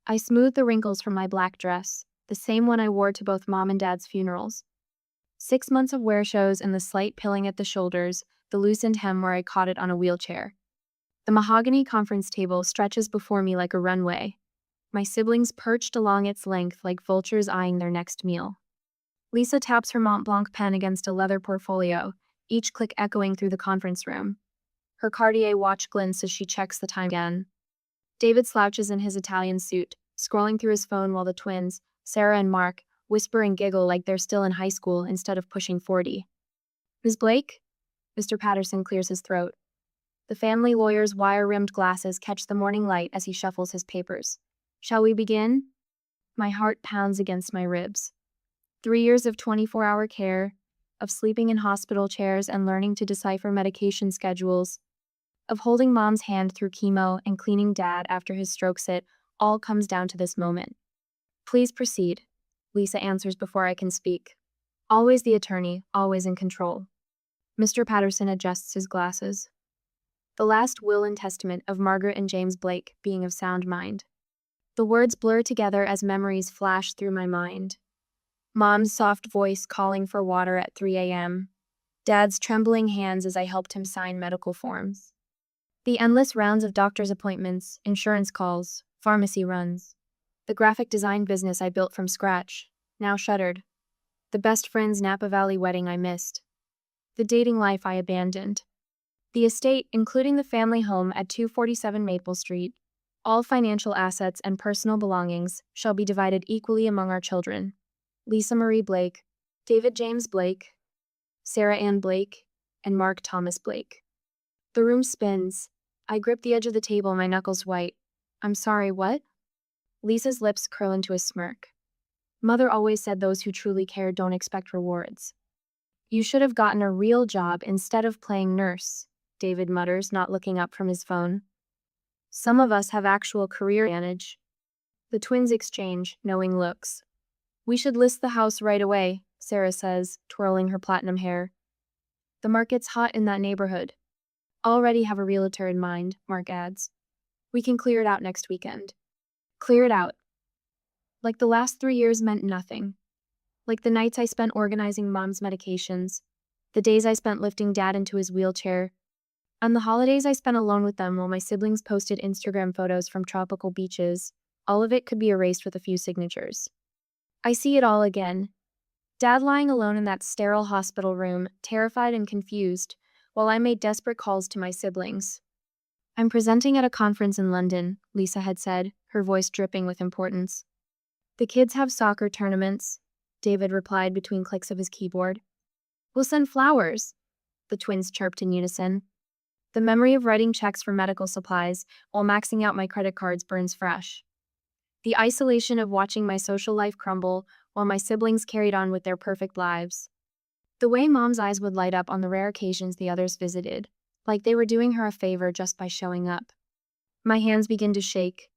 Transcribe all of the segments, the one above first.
I smoothed the wrinkles from my black dress, the same one I wore to both Mom and Dad's funerals. 6 months of wear shows and the slight pilling at the shoulders, the loosened hem where I caught it on a wheelchair. The mahogany conference table stretches before me like a runway, my siblings perched along its length like vultures eyeing their next meal. Lisa taps her Mont Blanc pen against a leather portfolio, each click echoing through the conference room. Her Cartier watch glints as she checks the time again. David slouches in his Italian suit, scrolling through his phone while the twins, Sarah and Mark, whisper and giggle like they're still in high school instead of pushing 40. Ms. Blake? Mr. Patterson clears his throat. The family lawyer's wire-rimmed glasses catch the morning light as he shuffles his papers. Shall we begin? My heart pounds against my ribs. 3 years of 24-hour care, of sleeping in hospital chairs and learning to decipher medication schedules, of holding Mom's hand through chemo and cleaning Dad after his stroke sit, all comes down to this moment. Please proceed, Lisa answers before I can speak. Always the attorney, always in control. Mr. Patterson adjusts his glasses. The last will and testament of Margaret and James Blake being of sound mind. The words blur together as memories flash through my mind. Mom's soft voice calling for water at 3 a.m. Dad's trembling hands as I helped him sign medical forms. The endless rounds of doctor's appointments, insurance calls, pharmacy runs. The graphic design business I built from scratch, now shuttered. The best friend's Napa Valley wedding I missed. The dating life I abandoned. The estate, including the family home at 247 Maple Street, all financial assets and personal belongings, shall be divided equally among our children. Lisa Marie Blake, David James Blake, Sarah Ann Blake, and Mark Thomas Blake. The room spins. I grip the edge of the table, my knuckles white. I'm sorry, what? Lisa's lips curl into a smirk. Mother always said those who truly care don't expect rewards. You should have gotten a real job instead of playing nurse, David mutters, not looking up from his phone. Some of us have actual career advantage. The twins exchange knowing looks. We should list the house right away, Sarah says, twirling her platinum hair. The market's hot in that neighborhood. Already have a realtor in mind, Mark adds. We can clear it out next weekend. Clear it out. Like the last 3 years meant nothing. Like the nights I spent organizing Mom's medications, the days I spent lifting Dad into his wheelchair, and the holidays I spent alone with them while my siblings posted Instagram photos from tropical beaches. All of it could be erased with a few signatures. I see it all again. Dad lying alone in that sterile hospital room, terrified and confused, while I made desperate calls to my siblings. I'm presenting at a conference in London, Lisa had said, her voice dripping with importance. The kids have soccer tournaments, David replied between clicks of his keyboard. We'll send flowers, the twins chirped in unison. The memory of writing checks for medical supplies while maxing out my credit cards burns fresh. The isolation of watching my social life crumble while my siblings carried on with their perfect lives. The way Mom's eyes would light up on the rare occasions the others visited, like they were doing her a favor just by showing up. My hands begin to shake.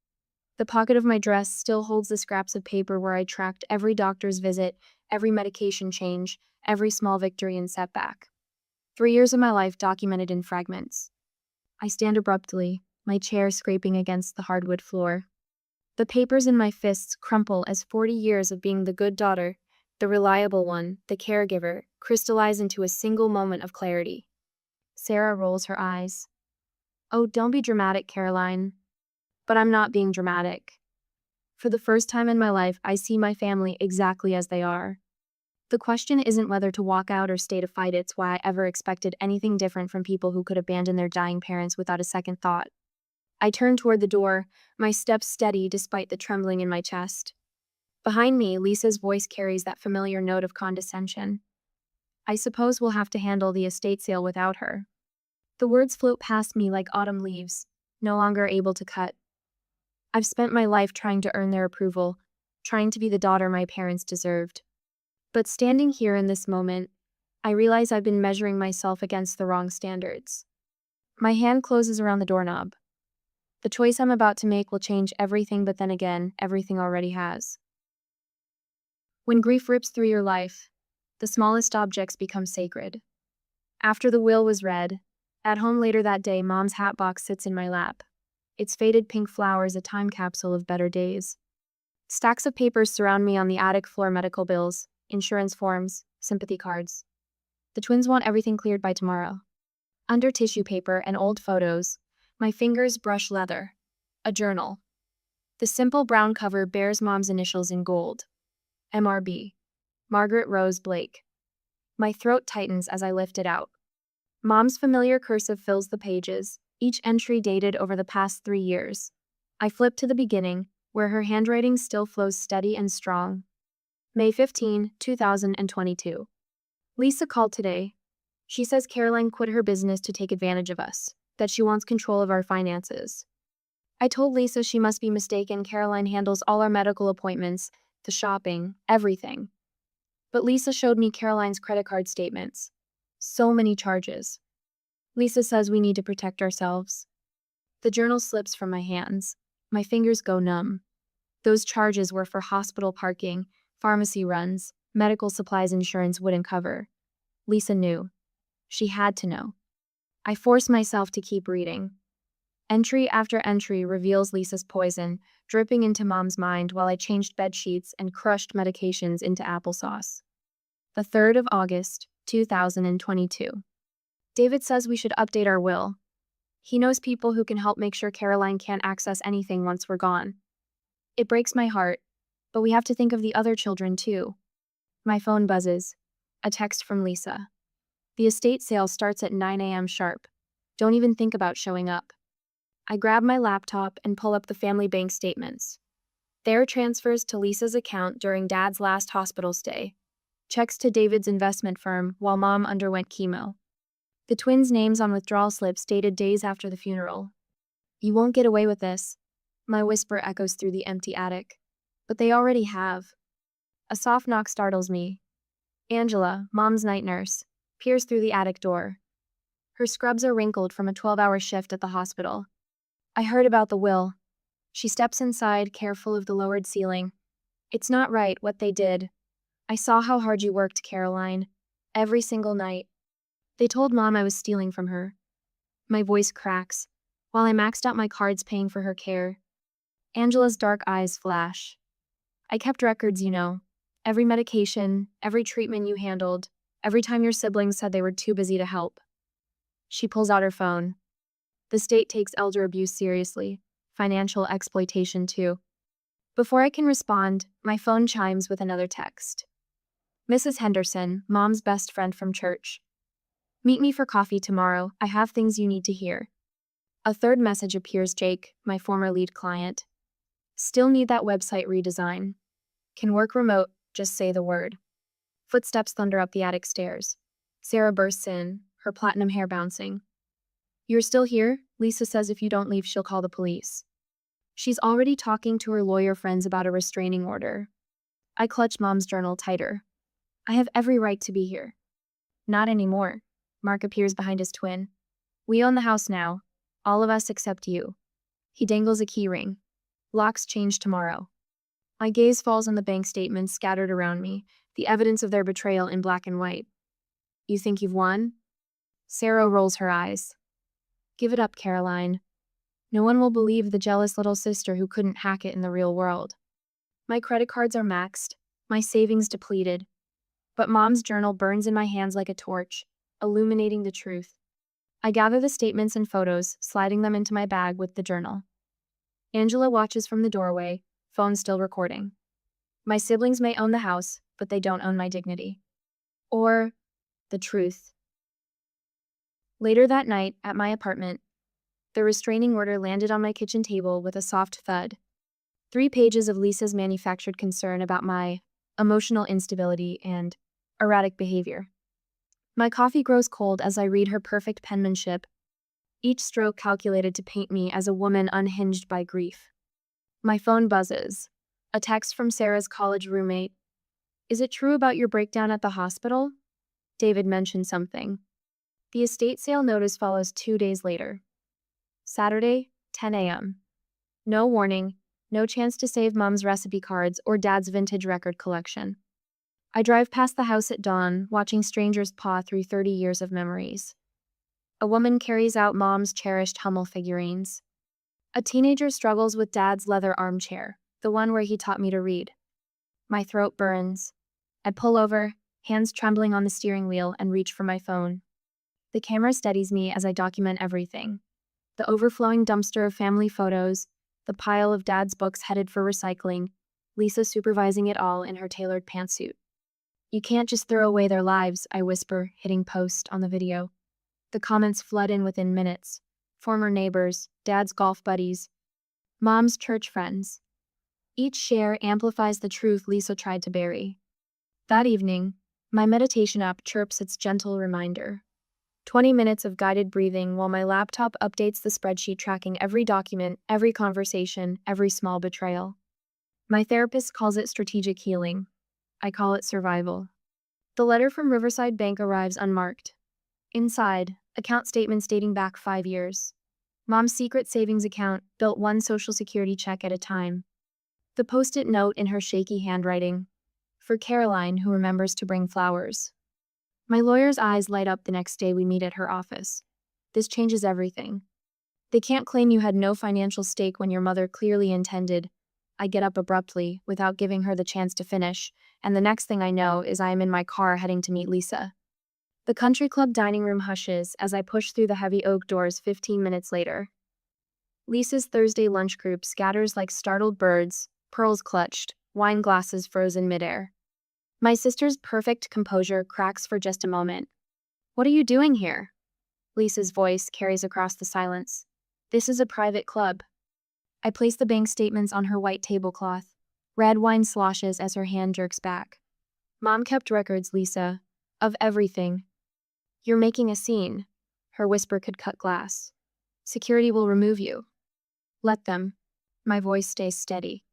The pocket of my dress still holds the scraps of paper where I tracked every doctor's visit, every medication change, every small victory and setback. 3 years of my life documented in fragments. I stand abruptly, my chair scraping against the hardwood floor. The papers in my fists crumple as 40 years of being the good daughter, the reliable one, the caregiver, crystallize into a single moment of clarity. Sarah rolls her eyes. Oh, don't be dramatic, Caroline. But I'm not being dramatic. For the first time in my life, I see my family exactly as they are. The question isn't whether to walk out or stay to fight, it's why I ever expected anything different from people who could abandon their dying parents without a second thought. I turn toward the door, my steps steady despite the trembling in my chest. Behind me, Lisa's voice carries that familiar note of condescension. I suppose we'll have to handle the estate sale without her. The words float past me like autumn leaves, no longer able to cut. I've spent my life trying to earn their approval, trying to be the daughter my parents deserved. But standing here in this moment, I realize I've been measuring myself against the wrong standards. My hand closes around the doorknob. The choice I'm about to make will change everything, but then again, everything already has. When grief rips through your life, the smallest objects become sacred. After the will was read, at home later that day, Mom's hat box sits in my lap. Its faded pink flowers a time capsule of better days. Stacks of papers surround me on the attic floor: medical bills, insurance forms, sympathy cards. The twins want everything cleared by tomorrow. Under tissue paper and old photos, my fingers brush leather. A journal. The simple brown cover bears Mom's initials in gold. MRB. Margaret Rose Blake. My throat tightens as I lift it out. Mom's familiar cursive fills the pages, each entry dated over the past 3 years. I flip to the beginning, where her handwriting still flows steady and strong. May 15, 2022. Lisa called today. She says Caroline quit her business to take advantage of us, that she wants control of our finances. I told Lisa she must be mistaken. Caroline handles all our medical appointments, the shopping, everything. But Lisa showed me Caroline's credit card statements. So many charges. Lisa says we need to protect ourselves. The journal slips from my hands. My fingers go numb. Those charges were for hospital parking, pharmacy runs, medical supplies insurance wouldn't cover. Lisa knew. She had to know. I force myself to keep reading. Entry after entry reveals Lisa's poison, dripping into Mom's mind while I changed bed sheets and crushed medications into applesauce. The 3rd of August, 2022. David says we should update our will. He knows people who can help make sure Caroline can't access anything once we're gone. It breaks my heart, but we have to think of the other children too. My phone buzzes. A text from Lisa. The estate sale starts at 9 a.m. sharp. Don't even think about showing up. I grab my laptop and pull up the family bank statements. There are transfers to Lisa's account during Dad's last hospital stay. Checks to David's investment firm while Mom underwent chemo. The twins' names on withdrawal slips dated days after the funeral. You won't get away with this. My whisper echoes through the empty attic. But they already have. A soft knock startles me. Angela, Mom's night nurse, peers through the attic door. Her scrubs are wrinkled from a 12-hour shift at the hospital. I heard about the will. She steps inside, careful of the lowered ceiling. It's not right what they did. I saw how hard you worked, Caroline. Every single night. They told Mom I was stealing from her. My voice cracks, while I maxed out my cards paying for her care. Angela's dark eyes flash. I kept records, you know. Every medication, every treatment you handled, every time your siblings said they were too busy to help. She pulls out her phone. The state takes elder abuse seriously, financial exploitation too. Before I can respond, my phone chimes with another text. Mrs. Henderson, Mom's best friend from church. Meet me for coffee tomorrow. I have things you need to hear. A third message appears. Jake, my former lead client. Still need that website redesign. Can work remote, just say the word. Footsteps thunder up the attic stairs. Sarah bursts in, her platinum hair bouncing. You're still here? Lisa says if you don't leave, she'll call the police. She's already talking to her lawyer friends about a restraining order. I clutch Mom's journal tighter. I have every right to be here. Not anymore. Mark appears behind his twin. We own the house now. All of us except you. He dangles a key ring. Locks change tomorrow. My gaze falls on the bank statements scattered around me, the evidence of their betrayal in black and white. You think you've won? Sarah rolls her eyes. Give it up, Caroline. No one will believe the jealous little sister who couldn't hack it in the real world. My credit cards are maxed, my savings depleted. But Mom's journal burns in my hands like a torch, illuminating the truth. I gather the statements and photos, sliding them into my bag with the journal. Angela watches from the doorway, phone still recording. My siblings may own the house, but they don't own my dignity. Or the truth. Later that night, at my apartment, the restraining order landed on my kitchen table with a soft thud. 3 pages of Lisa's manufactured concern about my emotional instability and erratic behavior. My coffee grows cold as I read her perfect penmanship, each stroke calculated to paint me as a woman unhinged by grief. My phone buzzes. A text from Sarah's college roommate. Is it true about your breakdown at the hospital? David mentioned something. The estate sale notice follows 2 days later. Saturday, 10 a.m. No warning, no chance to save Mom's recipe cards or Dad's vintage record collection. I drive past the house at dawn, watching strangers paw through 30 years of memories. A woman carries out Mom's cherished Hummel figurines. A teenager struggles with dad's leather armchair, the one where he taught me to read. My throat burns. I pull over, hands trembling on the steering wheel, and reach for my phone. The camera steadies me as I document everything. The overflowing dumpster of family photos, the pile of dad's books headed for recycling, Lisa supervising it all in her tailored pantsuit. "You can't just throw away their lives," I whisper, hitting post on the video. The comments flood in within minutes. Former neighbors, dad's golf buddies, mom's church friends. Each share amplifies the truth Lisa tried to bury. That evening, my meditation app chirps its gentle reminder. 20 minutes of guided breathing while my laptop updates the spreadsheet tracking every document, every conversation, every small betrayal. My therapist calls it strategic healing. I call it survival. The letter from Riverside Bank arrives unmarked. Inside, account statements dating back 5 years. Mom's secret savings account, built one Social Security check at a time. The post-it note in her shaky handwriting. "For Caroline, who remembers to bring flowers." My lawyer's eyes light up the next day we meet at her office. "This changes everything. They can't claim you had no financial stake when your mother clearly intended." I get up abruptly, without giving her the chance to finish, and the next thing I know is I am in my car heading to meet Lisa. The country club dining room hushes as I push through the heavy oak doors 15 minutes later. Lisa's Thursday lunch group scatters like startled birds, pearls clutched, wine glasses frozen midair. My sister's perfect composure cracks for just a moment. "What are you doing here?" Lisa's voice carries across the silence. "This is a private club." I place the bank statements on her white tablecloth. Red wine sloshes as her hand jerks back. "Mom kept records, Lisa. Of everything." "You're making a scene." Her whisper could cut glass. "Security will remove you." "Let them." My voice stays steady.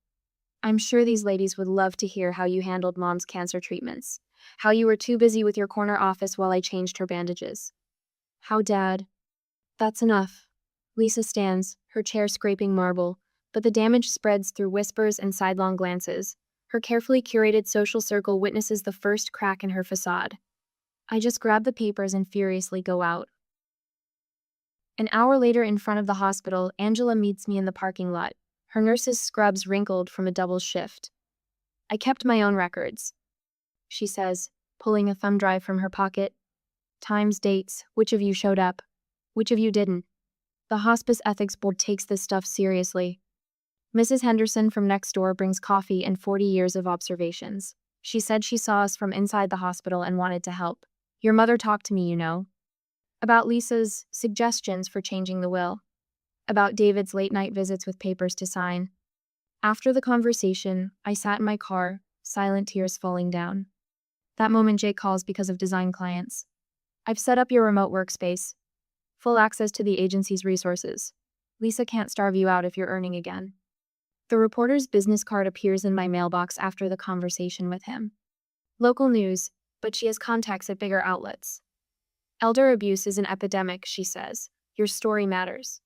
"I'm sure these ladies would love to hear how you handled Mom's cancer treatments. How you were too busy with your corner office while I changed her bandages. How Dad—" "That's enough." Lisa stands, her chair scraping marble, but the damage spreads through whispers and sidelong glances. Her carefully curated social circle witnesses the first crack in her facade. I just grab the papers and furiously go out. An hour later, in front of the hospital, Angela meets me in the parking lot, her nurse's scrubs wrinkled from a double shift. "I kept my own records," she says, pulling a thumb drive from her pocket. "Times, dates, which of you showed up, which of you didn't. The hospice ethics board takes this stuff seriously." Mrs. Henderson from next door brings coffee and 40 years of observations. She said she saw us from inside the hospital and wanted to help. "Your mother talked to me, you know. About Lisa's suggestions for changing the will. About David's late-night visits with papers to sign." After the conversation, I sat in my car, silent tears falling down. That moment Jake calls because of design clients. "I've set up your remote workspace. Full access to the agency's resources. Lisa can't starve you out if you're earning again." The reporter's business card appears in my mailbox after the conversation with him. Local news, but she has contacts at bigger outlets. "Elder abuse is an epidemic," she says. "Your story matters."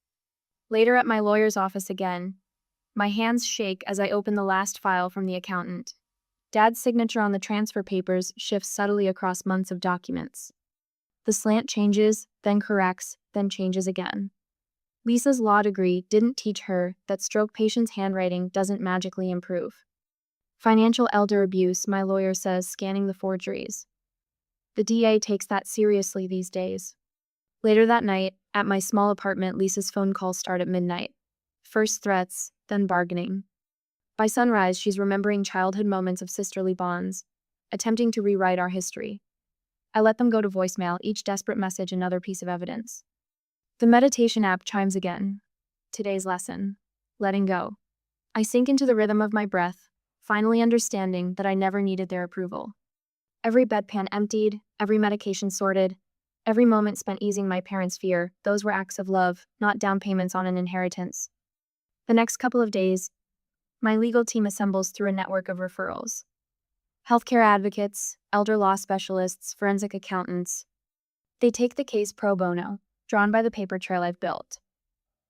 Later at my lawyer's office again, my hands shake as I open the last file from the accountant. Dad's signature on the transfer papers shifts subtly across months of documents. The slant changes, then corrects, then changes again. Lisa's law degree didn't teach her that stroke patients' handwriting doesn't magically improve. Financial elder abuse, my lawyer says, scanning the forgeries. The DA takes that seriously these days. Later that night, at my small apartment, Lisa's phone calls start at midnight. First threats, then bargaining. By sunrise, she's remembering childhood moments of sisterly bonds, attempting to rewrite our history. I let them go to voicemail, each desperate message another piece of evidence. The meditation app chimes again. Today's lesson: letting go. I sink into the rhythm of my breath, finally understanding that I never needed their approval. Every bedpan emptied, every medication sorted, every moment spent easing my parents' fear, those were acts of love, not down payments on an inheritance. The next couple of days, my legal team assembles through a network of referrals. Healthcare advocates, elder law specialists, forensic accountants. They take the case pro bono, drawn by the paper trail I've built.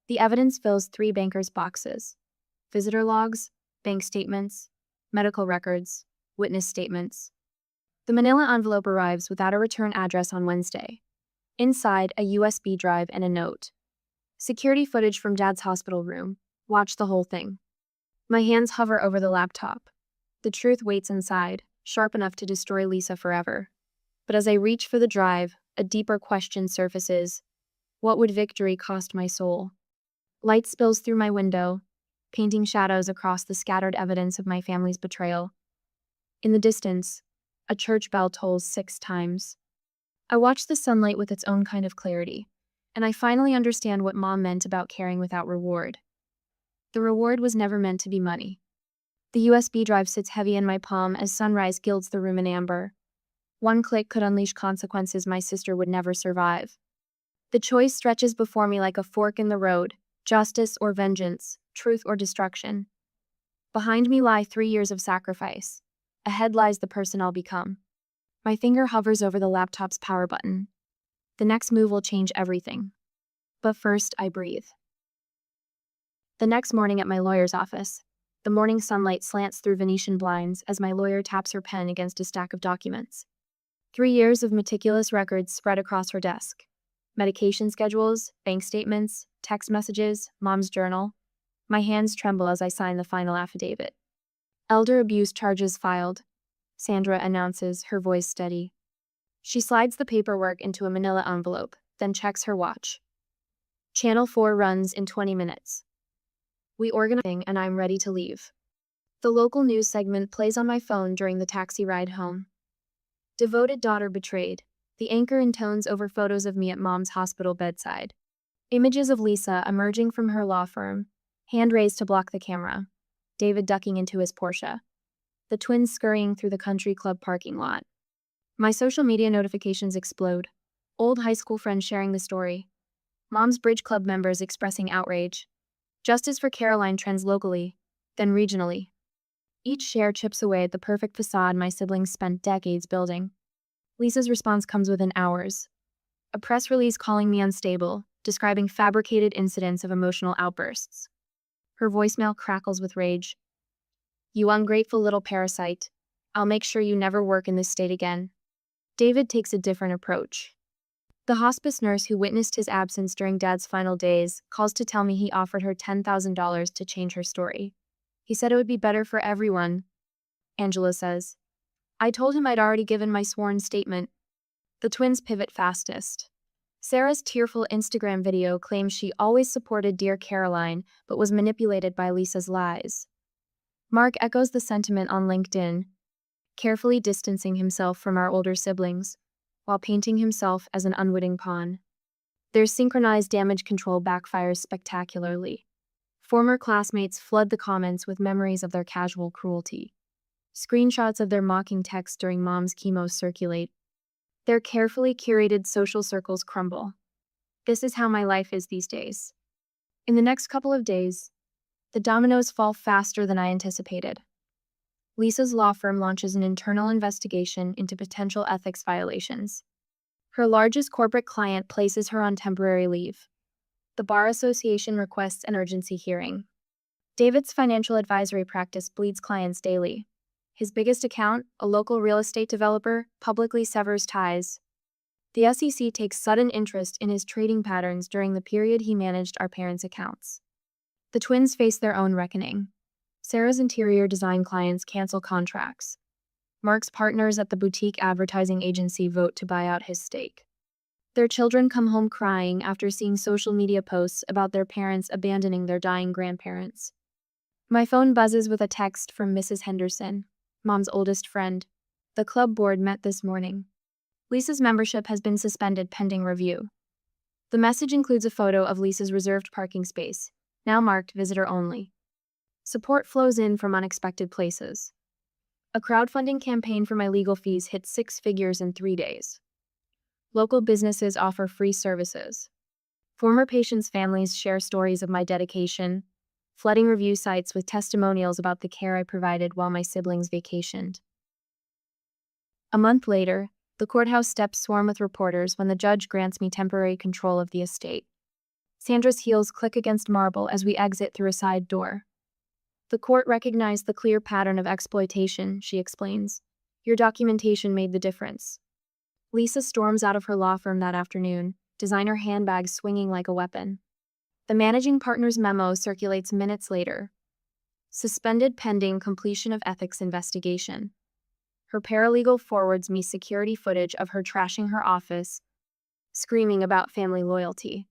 The evidence fills 3 bankers' boxes: visitor logs, bank statements, medical records, witness statements. The manila envelope arrives without a return address on Wednesday. Inside, a USB drive and a note. Security footage from Dad's hospital room. Watch the whole thing. My hands hover over the laptop. The truth waits inside, sharp enough to destroy Lisa forever. But as I reach for the drive, a deeper question surfaces. What would victory cost my soul? Light spills through my window, painting shadows across the scattered evidence of my family's betrayal. In the distance, a church bell tolls 6 times. I watch the sunlight with its own kind of clarity, and I finally understand what Mom meant about caring without reward. The reward was never meant to be money. The USB drive sits heavy in my palm as sunrise gilds the room in amber. One click could unleash consequences my sister would never survive. The choice stretches before me like a fork in the road, justice or vengeance, truth or destruction. Behind me lie 3 years of sacrifice. Ahead lies the person I'll become. My finger hovers over the laptop's power button. The next move will change everything. But first, I breathe. The next morning at my lawyer's office, the morning sunlight slants through Venetian blinds as my lawyer taps her pen against a stack of documents. 3 years of meticulous records spread across her desk. Medication schedules, bank statements, text messages, Mom's journal. My hands tremble as I sign the final affidavit. Elder abuse charges filed, Sandra announces, her voice steady. She slides the paperwork into a manila envelope, then checks her watch. Channel 4 runs in 20 minutes. We organize and I'm ready to leave. The local news segment plays on my phone during the taxi ride home. Devoted daughter betrayed. The anchor intones over photos of me at Mom's hospital bedside. Images of Lisa emerging from her law firm, hand raised to block the camera. David ducking into his Porsche. The twins scurrying through the country club parking lot. My social media notifications explode. Old high school friends sharing the story. Mom's bridge club members expressing outrage. Justice for Caroline trends locally, then regionally. Each share chips away at the perfect facade my siblings spent decades building. Lisa's response comes within hours. A press release calling me unstable, describing fabricated incidents of emotional outbursts. Her voicemail crackles with rage. You ungrateful little parasite. I'll make sure you never work in this state again. David takes a different approach. The hospice nurse who witnessed his absence during Dad's final days calls to tell me he offered her $10,000 to change her story. He said it would be better for everyone, Angela says. I told him I'd already given my sworn statement. The twins pivot fastest. Sarah's tearful Instagram video claims she always supported dear Caroline, but was manipulated by Lisa's lies. Mark echoes the sentiment on LinkedIn, carefully distancing himself from our older siblings, while painting himself as an unwitting pawn. Their synchronized damage control backfires spectacularly. Former classmates flood the comments with memories of their casual cruelty. Screenshots of their mocking texts during Mom's chemo circulate. Their carefully curated social circles crumble. This is how my life is these days. In the next couple of days, the dominoes fall faster than I anticipated. Lisa's law firm launches an internal investigation into potential ethics violations. Her largest corporate client places her on temporary leave. The Bar Association requests an urgency hearing. David's financial advisory practice bleeds clients daily. His biggest account, a local real estate developer, publicly severs ties. The SEC takes sudden interest in his trading patterns during the period he managed our parents' accounts. The twins face their own reckoning. Sarah's interior design clients cancel contracts. Mark's partners at the boutique advertising agency vote to buy out his stake. Their children come home crying after seeing social media posts about their parents abandoning their dying grandparents. My phone buzzes with a text from Mrs. Henderson, Mom's oldest friend. The club board met this morning. Lisa's membership has been suspended pending review. The message includes a photo of Lisa's reserved parking space, now marked visitor only. Support flows in from unexpected places. A crowdfunding campaign for my legal fees hit 6 figures in 3 days. Local businesses offer free services. Former patients' families share stories of my dedication, flooding review sites with testimonials about the care I provided while my siblings vacationed. A month later, the courthouse steps swarm with reporters when the judge grants me temporary control of the estate. Sandra's heels click against marble as we exit through a side door. The court recognized the clear pattern of exploitation, she explains. Your documentation made the difference. Lisa storms out of her law firm that afternoon, designer handbags swinging like a weapon. The managing partner's memo circulates minutes later. Suspended pending completion of ethics investigation. Her paralegal forwards me security footage of her trashing her office, screaming about family loyalty.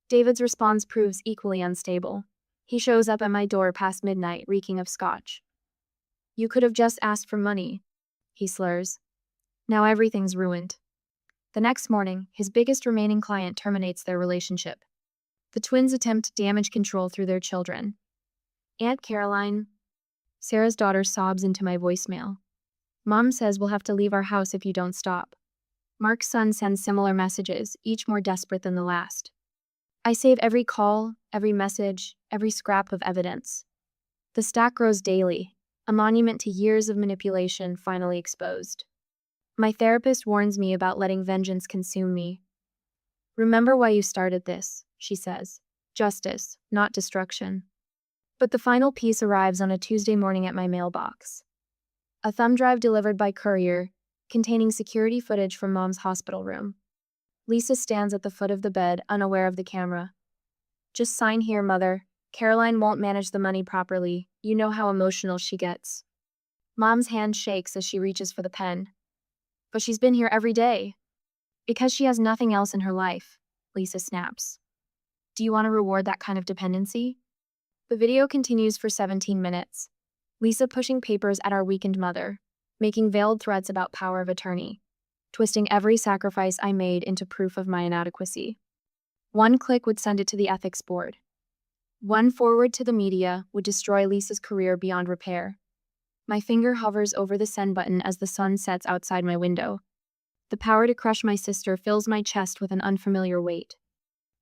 David's response proves equally unstable. He shows up at my door past midnight, reeking of scotch. "You could have just asked for money," he slurs. "Now everything's ruined." The next morning, his biggest remaining client terminates their relationship. The twins attempt damage control through their children. "Aunt Caroline," Sarah's daughter sobs into my voicemail. "Mom says we'll have to leave our house if you don't stop." Mark's son sends similar messages, each more desperate than the last. I save every call, every message, every scrap of evidence. The stack grows daily, a monument to years of manipulation finally exposed. My therapist warns me about letting vengeance consume me. "Remember why you started this," she says. "Justice, not destruction." But the final piece arrives on a Tuesday morning at my mailbox. A thumb drive delivered by courier, containing security footage from Mom's hospital room. Lisa stands at the foot of the bed, unaware of the camera. "Just sign here, Mother. Caroline won't manage the money properly. You know how emotional she gets." Mom's hand shakes as she reaches for the pen. "But she's been here every day." "Because she has nothing else in her life," Lisa snaps. "Do you want to reward that kind of dependency?" The video continues for 17 minutes. Lisa pushing papers at our weakened mother, making veiled threats about power of attorney, twisting every sacrifice I made into proof of my inadequacy. One click would send it to the ethics board. One forward to the media would destroy Lisa's career beyond repair. My finger hovers over the send button as the sun sets outside my window. The power to crush my sister fills my chest with an unfamiliar weight.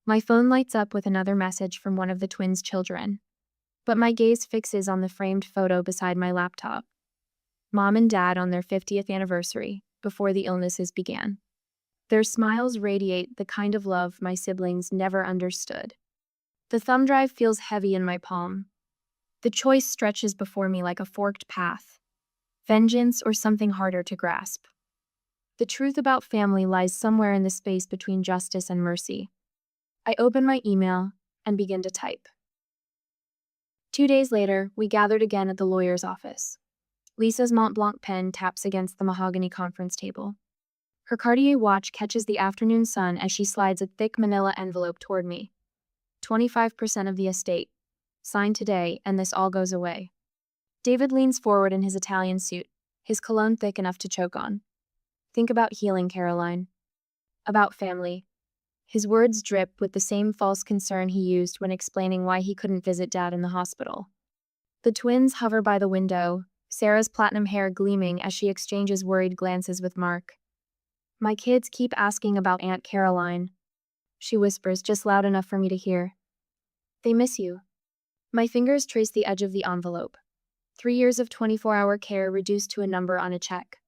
My phone lights up with another message from one of the twins' children. But my gaze fixes on the framed photo beside my laptop. Mom and Dad on their 50th anniversary, before the illnesses began. Their smiles radiate the kind of love my siblings never understood. The thumb drive feels heavy in my palm. The choice stretches before me like a forked path. Vengeance or something harder to grasp. The truth about family lies somewhere in the space between justice and mercy. I open my email and begin to type. 2 days later, we gathered again at the lawyer's office. Lisa's Mont Blanc pen taps against the mahogany conference table. Her Cartier watch catches the afternoon sun as she slides a thick manila envelope toward me. 25% of the estate. Signed today, and this all goes away. David leans forward in his Italian suit, his cologne thick enough to choke on. "Think about healing, Caroline. About family." His words drip with the same false concern he used when explaining why he couldn't visit Dad in the hospital. The twins hover by the window, Sarah's platinum hair gleaming as she exchanges worried glances with Mark. "My kids keep asking about Aunt Caroline," she whispers just loud enough for me to hear. "They miss you." My fingers trace the edge of the envelope. 3 years of 24-hour care reduced to a number on a check.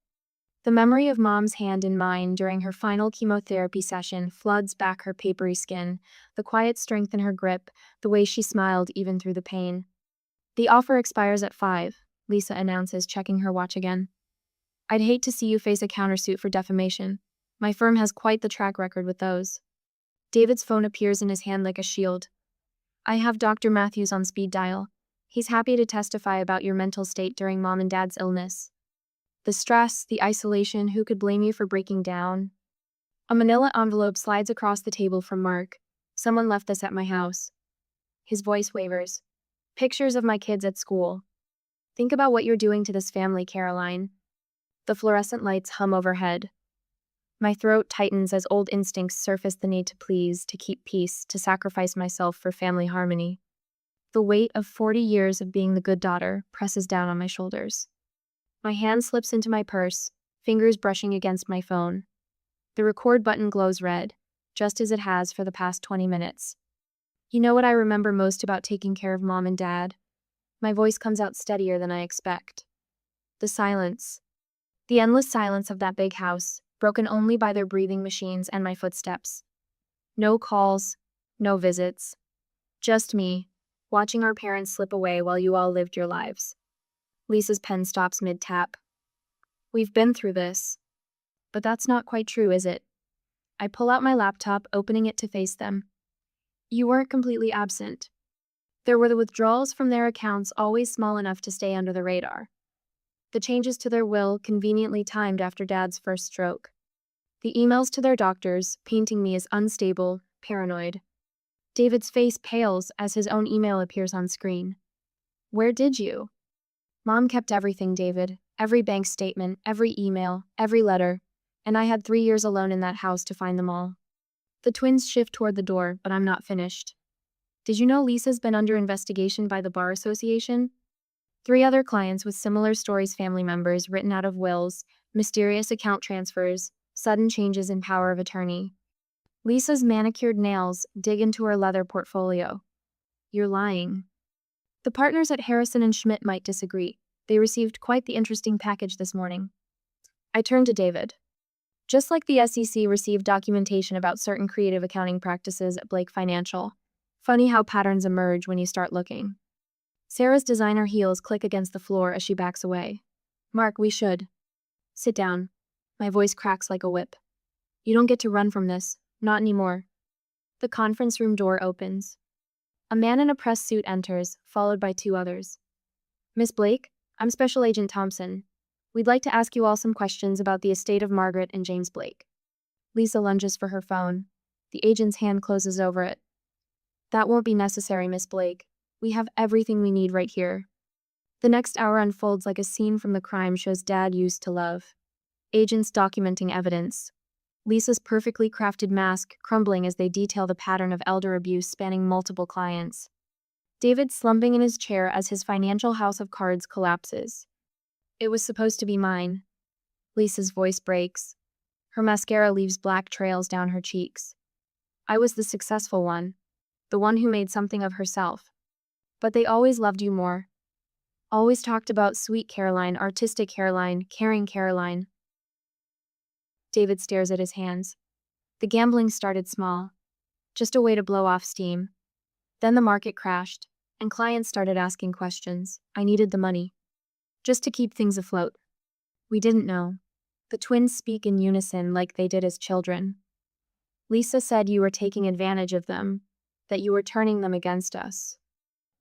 The memory of Mom's hand in mine during her final chemotherapy session floods back her papery skin, the quiet strength in her grip, the way she smiled even through the pain. "The offer expires at 5, Lisa announces, checking her watch again. "I'd hate to see you face a countersuit for defamation. My firm has quite the track record with those." David's phone appears in his hand like a shield. "I have Dr. Matthews on speed dial. He's happy to testify about your mental state during Mom and Dad's illness. The stress, the isolation, who could blame you for breaking down?" A manila envelope slides across the table from Mark. "Someone left this at my house." His voice wavers. "Pictures of my kids at school. Think about what you're doing to this family, Caroline." The fluorescent lights hum overhead. My throat tightens as old instincts surface the need to please, to keep peace, to sacrifice myself for family harmony. The weight of 40 years of being the good daughter presses down on my shoulders. My hand slips into my purse, fingers brushing against my phone. The record button glows red, just as it has for the past 20 minutes. "You know what I remember most about taking care of Mom and Dad?" My voice comes out steadier than I expect. "The silence. The endless silence of that big house, broken only by their breathing machines and my footsteps. No calls, no visits. Just me, watching our parents slip away while you all lived your lives." Lisa's pen stops mid-tap. "We've been through this." But that's not quite true, is it? I pull out my laptop, opening it to face them. You weren't completely absent. There were the withdrawals from their accounts, always small enough to stay under the radar. The changes to their will, conveniently timed after Dad's first stroke. The emails to their doctors, painting me as unstable, paranoid. David's face pales as his own email appears on screen. Where did you? Mom kept everything, David. Every bank statement, every email, every letter. And I had 3 years alone in that house to find them all. The twins shift toward the door, but I'm not finished. Did you know Lisa's been under investigation by the Bar Association? 3 other clients with similar stories, family members written out of wills, mysterious account transfers, sudden changes in power of attorney. Lisa's manicured nails dig into her leather portfolio. You're lying. The partners at Harrison and Schmidt might disagree. They received quite the interesting package this morning. I turned to David. Just like the SEC received documentation about certain creative accounting practices at Blake Financial. Funny how patterns emerge when you start looking. Sarah's designer heels click against the floor as she backs away. Mark, we should. Sit down. My voice cracks like a whip. You don't get to run from this. Not anymore. The conference room door opens. A man in a press suit enters, followed by 2 others. Miss Blake, I'm Special Agent Thompson. We'd like to ask you all some questions about the estate of Margaret and James Blake. Lisa lunges for her phone. The agent's hand closes over it. That won't be necessary, Miss Blake. We have everything we need right here. The next hour unfolds like a scene from the crime shows Dad used to love. Agents documenting evidence. Lisa's perfectly crafted mask crumbling as they detail the pattern of elder abuse spanning multiple clients. David slumping in his chair as his financial house of cards collapses. It was supposed to be mine. Lisa's voice breaks. Her mascara leaves black trails down her cheeks. I was the successful one. The one who made something of herself. But they always loved you more. Always talked about sweet Caroline, artistic Caroline, caring Caroline. David stares at his hands. The gambling started small. Just a way to blow off steam. Then the market crashed, and clients started asking questions. I needed the money. Just to keep things afloat. We didn't know. The twins speak in unison like they did as children. Lisa said you were taking advantage of them, that you were turning them against us.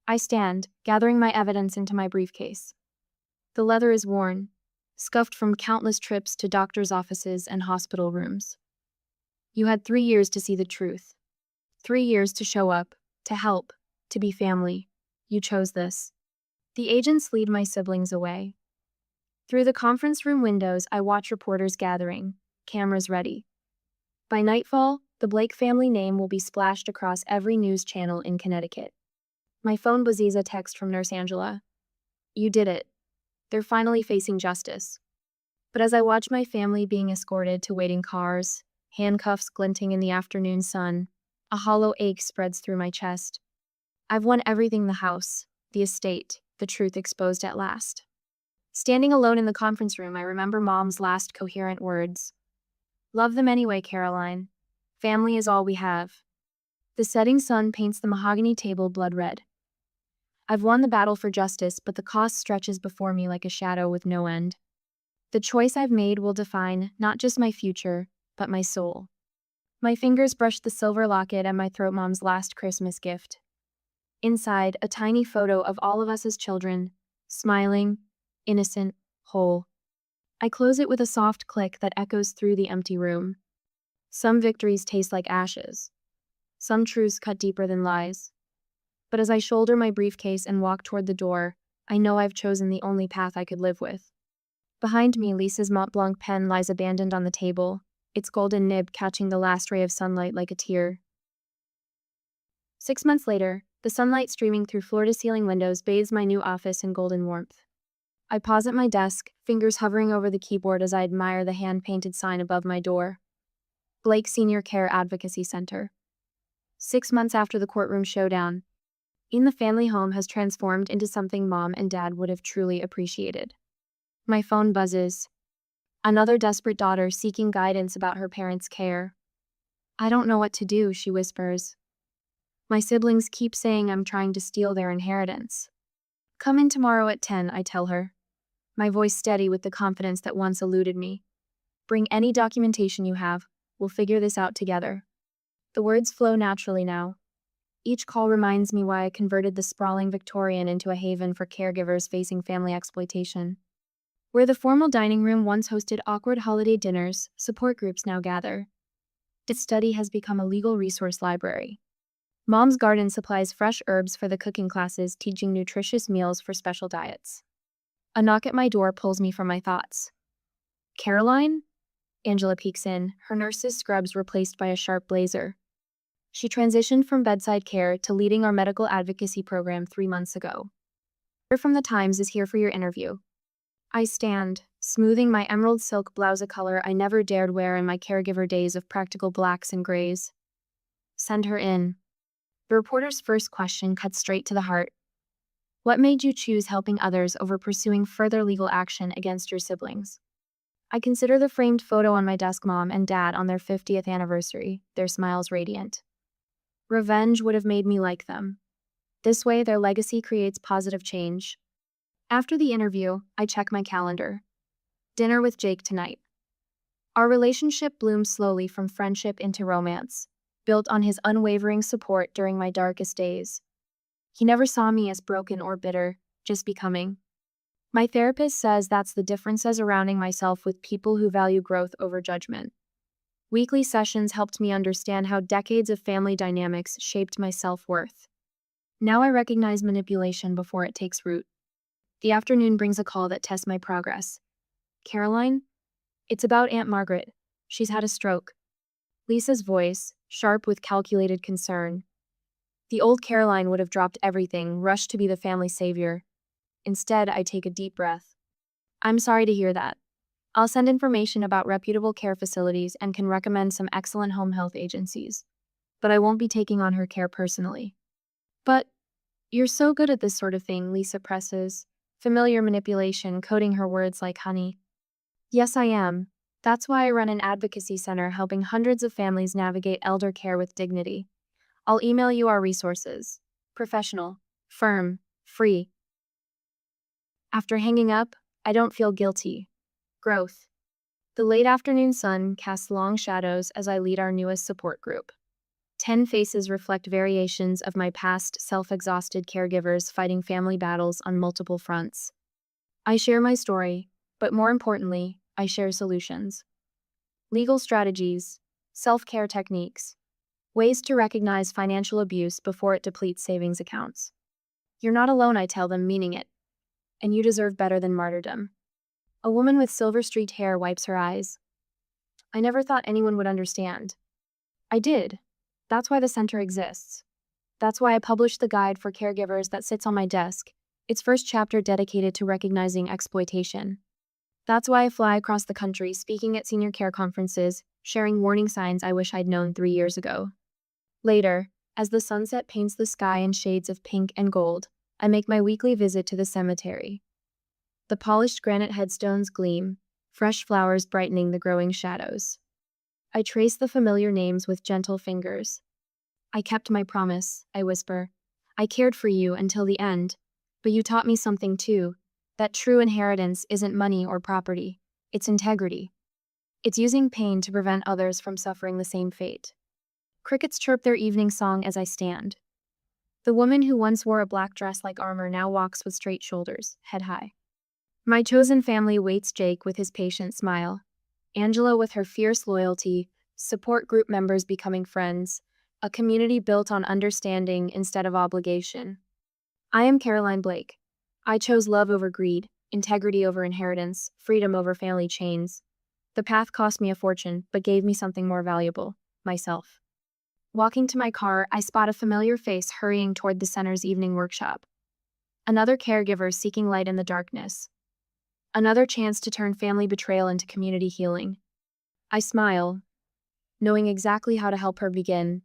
I stand, gathering my evidence into my briefcase. The leather is worn, scuffed from countless trips to doctors' offices and hospital rooms. You had 3 years to see the truth. 3 years to show up, to help, to be family. You chose this. The agents lead my siblings away. Through the conference room windows, I watch reporters gathering, cameras ready. By nightfall, the Blake family name will be splashed across every news channel in Connecticut. My phone buzzes a text from Nurse Angela. You did it. They're finally facing justice. But as I watch my family being escorted to waiting cars, handcuffs glinting in the afternoon sun, a hollow ache spreads through my chest. I've won everything: the house, the estate, the truth exposed at last. Standing alone in the conference room, I remember Mom's last coherent words. Love them anyway, Caroline. Family is all we have. The setting sun paints the mahogany table blood red. I've won the battle for justice, but the cost stretches before me like a shadow with no end. The choice I've made will define not just my future, but my soul. My fingers brush the silver locket at my throat, Mom's last Christmas gift. Inside, a tiny photo of all of us as children, smiling, innocent, whole. I close it with a soft click that echoes through the empty room. Some victories taste like ashes. Some truths cut deeper than lies. But as I shoulder my briefcase and walk toward the door, I know I've chosen the only path I could live with. Behind me, Lisa's Mont Blanc pen lies abandoned on the table, its golden nib catching the last ray of sunlight like a tear. 6 months later, the sunlight streaming through floor-to-ceiling windows bathes my new office in golden warmth. I pause at my desk, fingers hovering over the keyboard as I admire the hand-painted sign above my door. Blake Senior Care Advocacy Center. 6 months after the courtroom showdown, the family home has transformed into something Mom and Dad would have truly appreciated. My phone buzzes. Another desperate daughter seeking guidance about her parents' care. I don't know what to do, she whispers. My siblings keep saying I'm trying to steal their inheritance. Come in tomorrow at 10, I tell her, my voice steady with the confidence that once eluded me. Bring any documentation you have. We'll figure this out together. The words flow naturally now. Each call reminds me why I converted the sprawling Victorian into a haven for caregivers facing family exploitation. Where the formal dining room once hosted awkward holiday dinners, support groups now gather. This study has become a legal resource library. Mom's Garden supplies fresh herbs for the cooking classes, teaching nutritious meals for special diets. A knock at my door pulls me from my thoughts. Caroline? Angela peeks in, her nurse's scrubs replaced by a sharp blazer. She transitioned from bedside care to leading our medical advocacy program 3 months ago. Her from the Times is here for your interview. I stand, smoothing my emerald silk blouse, a color I never dared wear in my caregiver days of practical blacks and grays. Send her in. The reporter's first question cuts straight to the heart. What made you choose helping others over pursuing further legal action against your siblings? I consider the framed photo on my desk, Mom and Dad on their 50th anniversary, their smiles radiant. Revenge would have made me like them. This way, their legacy creates positive change. After the interview, I check my calendar. Dinner with Jake tonight. Our relationship bloomed slowly from friendship into romance, built on his unwavering support during my darkest days. He never saw me as broken or bitter, just becoming. My therapist says that's the difference, as surrounding myself with people who value growth over judgment. Weekly sessions helped me understand how decades of family dynamics shaped my self-worth. Now I recognize manipulation before it takes root. The afternoon brings a call that tests my progress. Caroline? It's about Aunt Margaret. She's had a stroke. Lisa's voice, sharp with calculated concern. The old Caroline would have dropped everything, rushed to be the family savior. Instead, I take a deep breath. I'm sorry to hear that. I'll send information about reputable care facilities and can recommend some excellent home health agencies. But I won't be taking on her care personally. But you're so good at this sort of thing, Lisa presses, familiar manipulation coating her words like honey. Yes, I am. That's why I run an advocacy center helping hundreds of families navigate elder care with dignity. I'll email you our resources. Professional, firm, free. After hanging up, I don't feel guilty. Growth. The late afternoon sun casts long shadows as I lead our newest support group. 10 faces reflect variations of my past self-exhausted caregivers fighting family battles on multiple fronts. I share my story, but more importantly, I share solutions. Legal strategies, self-care techniques, ways to recognize financial abuse before it depletes savings accounts. You're not alone, I tell them, meaning it. And you deserve better than martyrdom. A woman with silver-streaked hair wipes her eyes. I never thought anyone would understand. I did. That's why the center exists. That's why I published the guide for caregivers that sits on my desk, its first chapter dedicated to recognizing exploitation. That's why I fly across the country speaking at senior care conferences, sharing warning signs I wish I'd known 3 years ago. Later, as the sunset paints the sky in shades of pink and gold, I make my weekly visit to the cemetery. The polished granite headstones gleam, fresh flowers brightening the growing shadows. I trace the familiar names with gentle fingers. I kept my promise, I whisper. I cared for you until the end, but you taught me something too, that true inheritance isn't money or property, it's integrity. It's using pain to prevent others from suffering the same fate. Crickets chirp their evening song as I stand. The woman who once wore a black dress like armor now walks with straight shoulders, head high. My chosen family waits Jake with his patient smile, Angela with her fierce loyalty, support group members becoming friends, a community built on understanding instead of obligation. I am Caroline Blake. I chose love over greed, integrity over inheritance, freedom over family chains. The path cost me a fortune, but gave me something more valuable, myself. Walking to my car, I spot a familiar face hurrying toward the center's evening workshop. Another caregiver seeking light in the darkness. Another chance to turn family betrayal into community healing. I smile, knowing exactly how to help her begin,